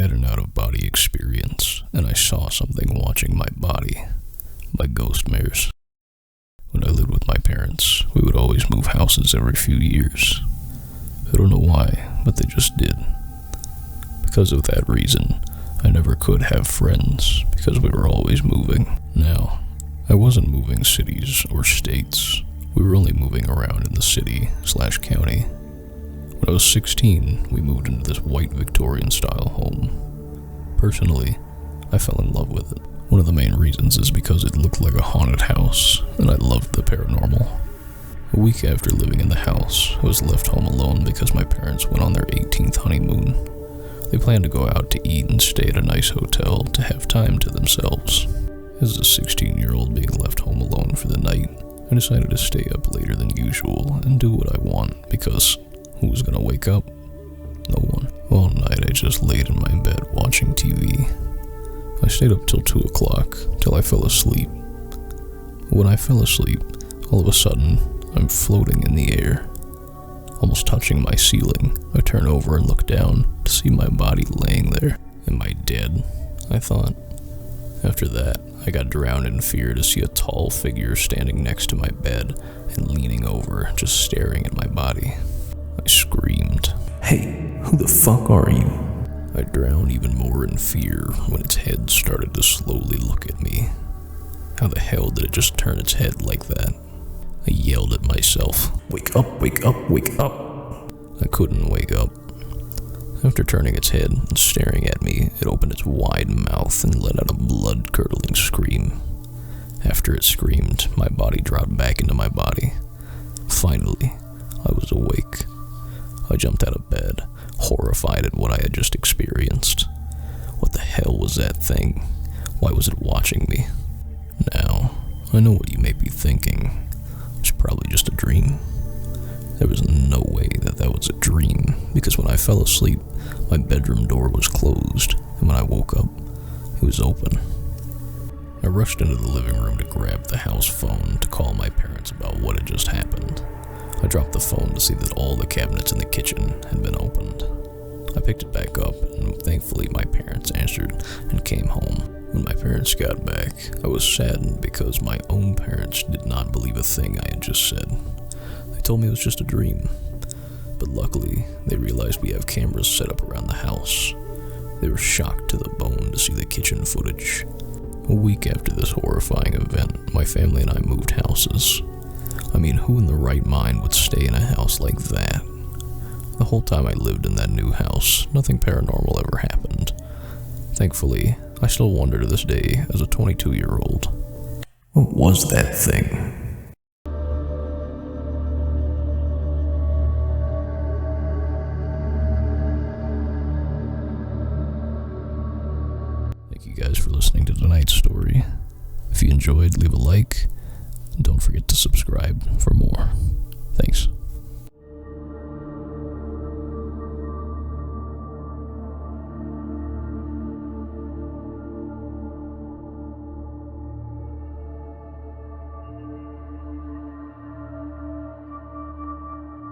had an out-of-body experience, and I saw something watching my body. My ghostmares. When I lived with my parents, we would always move houses every few years. I don't know why, but they just did. Because of that reason, I never could have friends, because we were always moving. Now, I wasn't moving cities or states. We were only moving around in the city/county. When I was 16, we moved into this white Victorian-style home. Personally, I fell in love with it. One of the main reasons is because it looked like a haunted house, and I loved the paranormal. A week after living in the house, I was left home alone because my parents went on their 18th honeymoon. They planned to go out to eat and stay at a nice hotel to have time to themselves. As a 16-year-old being left home alone for the night, I decided to stay up later than usual and do what I want, because who was gonna wake up? No one. All night I just laid in my bed watching TV. I stayed up till 2 o'clock, till I fell asleep. When I fell asleep, all of a sudden, I'm floating in the air, almost touching my ceiling. I turn over and look down to see my body laying there. Am I dead? I thought. After that, I got drowned in fear to see a tall figure standing next to my bed and leaning over, just staring at my body. I screamed, "Hey, who the fuck are you?" I drowned even more in fear when its head started to slowly look at me. How the hell did it just turn its head like that? I yelled at myself, "Wake up, wake up, wake up!" I couldn't wake up. After turning its head and staring at me, it opened its wide mouth and let out a blood-curdling scream. After it screamed, my body dropped back into my body. Finally, I was awake. I jumped out of bed, horrified at what I had just experienced. What the hell was that thing? Why was it watching me? Now, I know what you may be thinking. It's probably just a dream. There was no way that that was a dream, because when I fell asleep, my bedroom door was closed, and when I woke up, it was open. I rushed into the living room to grab the house phone to call my parents about what had just happened. I dropped the phone to see that all the cabinets in the kitchen had been opened. I picked it back up, and thankfully my parents answered and came home. When my parents got back, I was saddened because my own parents did not believe a thing I had just said. They told me it was just a dream, but luckily they realized we have cameras set up around the house. They were shocked to the bone to see the kitchen footage. A week after this horrifying event, my family and I moved houses. I mean, who in the right mind would stay in a house like that? The whole time I lived in that new house, nothing paranormal ever happened. Thankfully, I still wonder to this day, as a 22-year-old, what was that thing? Thank you guys for listening to tonight's story. If you enjoyed, leave a like, and don't forget to subscribe for more. Thanks.